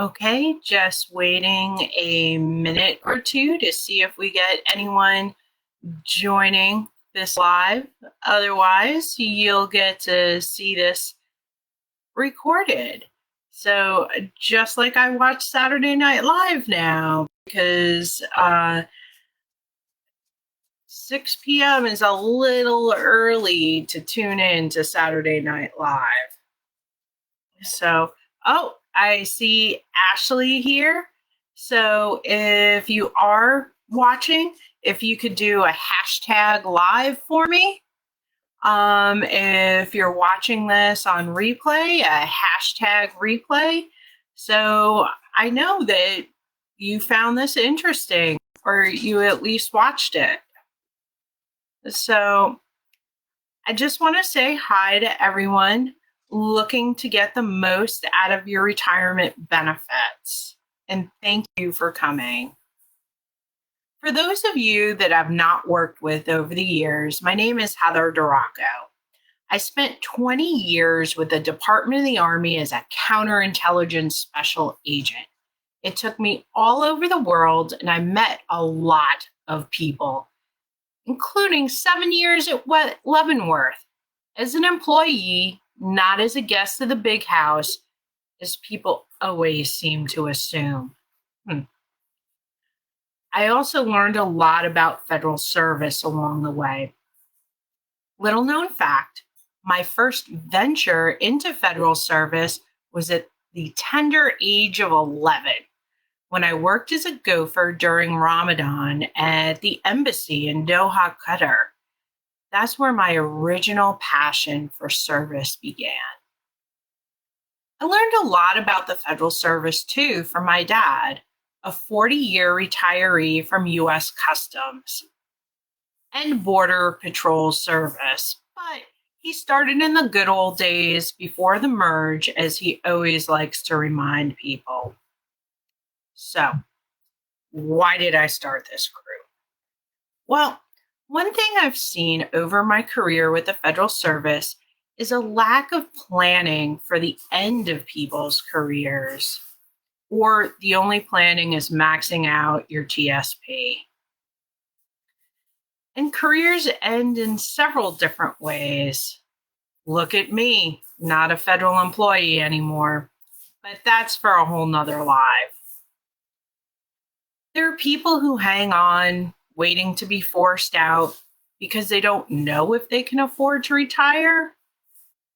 Okay, just waiting a minute or two to see if we get anyone joining this live. Otherwise, you'll get to see this recorded. So, just like I watch Saturday Night Live now, because 6 p.m. is a little early to tune in to Saturday Night Live. So, I see Ashley here. So, if you are watching, if you could do a hashtag live for me. If you're watching this on replay, a hashtag replay. So, I know that you found this interesting, or you at least watched it. So, I just want to say hi to everyone looking to get the most out of your retirement benefits. And thank you for coming. For those of you that I've not worked with over the years, my name is Heather Duraco. I spent 20 years with the Department of the Army as a counterintelligence special agent. It took me all over the world, and I met a lot of people, including 7 years at Leavenworth as an employee, not as a guest of the big house, as people always seem to assume. I also learned a lot about federal service along the way. Little known fact, my first venture into federal service was at the tender age of 11 when I worked as a gopher during Ramadan at the embassy in Doha, Qatar. That's where my original passion for service began. I learned a lot about the federal service too from my dad, a 40-year retiree from U.S. Customs and Border Patrol Service, but he started in the good old days before the merge, as he always likes to remind people. So, why did I start this group? Well, one thing I've seen over my career with the federal service is a lack of planning for the end of people's careers, or the only planning is maxing out your TSP. And careers end in several different ways. Look at me, not a federal employee anymore, but that's for a whole nother live. There are people who hang on, waiting to be forced out because they don't know if they can afford to retire.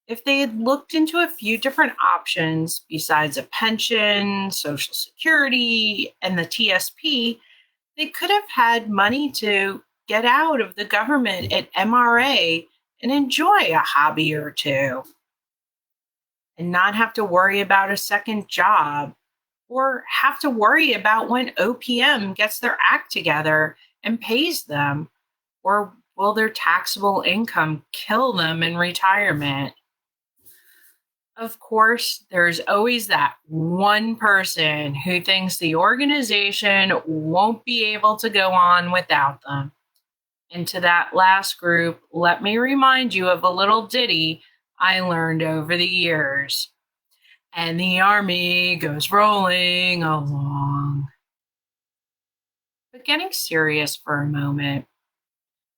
If they had looked into a few different options besides a pension, Social Security, and the TSP, they could have had money to get out of the government at MRA and enjoy a hobby or two, and not have to worry about a second job or have to worry about when OPM gets their act together and pays them, or will their taxable income kill them in retirement? Of course, there's always that one person who thinks the organization won't be able to go on without them. And to that last group, let me remind you of a little ditty I learned over the years. And the army goes rolling along. But getting serious for a moment,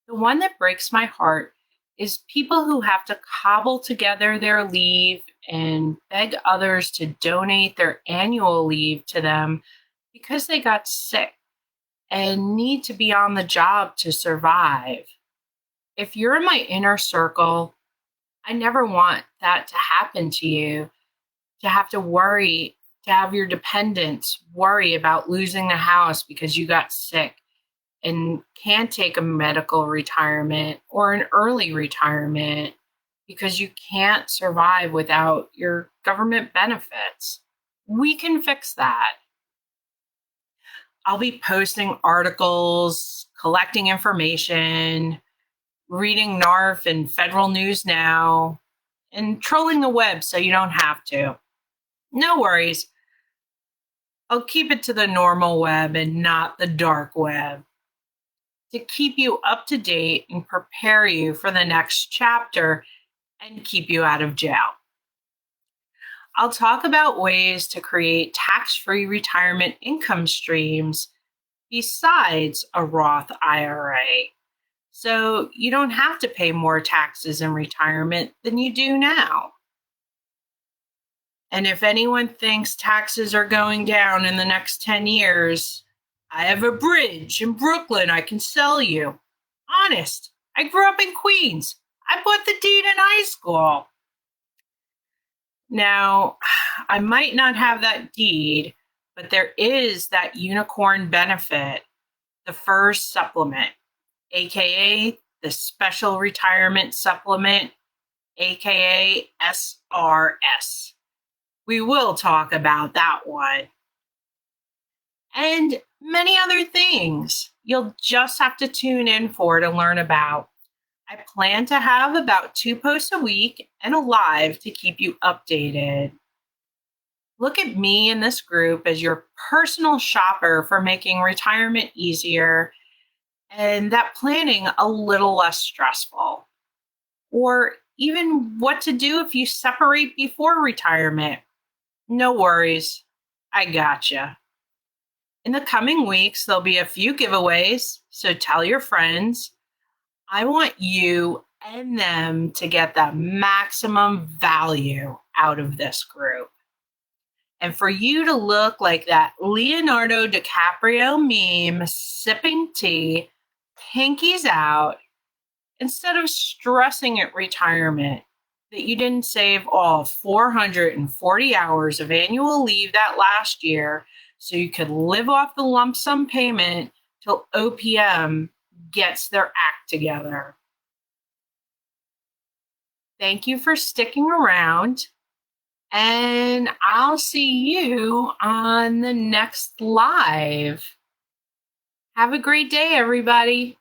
the one that breaks my heart is people who have to cobble together their leave and beg others to donate their annual leave to them because they got sick and need to be on the job to survive. If you're in my inner circle, I never want that to happen to you, to have to worry, to have your dependents worry about losing the house because you got sick and can't take a medical retirement or an early retirement because you can't survive without your government benefits. We can fix that. I'll be posting articles, collecting information, reading NARF and Federal News Now, and trolling the web so you don't have to. No worries. I'll keep it to the normal web and not the dark web, to keep you up to date and prepare you for the next chapter and keep you out of jail. I'll talk about ways to create tax-free retirement income streams besides a Roth IRA. So you don't have to pay more taxes in retirement than you do now. And if anyone thinks taxes are going down in the next 10 years, I have a bridge in Brooklyn I can sell you. Honest, I grew up in Queens. I bought the deed in high school. Now, I might not have that deed, but there is that unicorn benefit, the FERS supplement, aka the Special Retirement Supplement, aka SRS. We will talk about that one. And many other things you'll just have to tune in for to learn about. I plan to have about 2 posts a week and a live to keep you updated. Look at me in this group as your personal shopper for making retirement easier and that planning a little less stressful. Or even what to do if you separate before retirement. No worries, I gotcha. In the coming weeks, there'll be a few giveaways, so tell your friends. I want you and them to get the maximum value out of this group. And for you to look like that Leonardo DiCaprio meme, sipping tea, pinkies out, instead of stressing at retirement that you didn't save all 440 hours of annual leave that last year so you could live off the lump sum payment till OPM gets their act together. Thank you for sticking around, and I'll see you on the next live. Have a great day, everybody.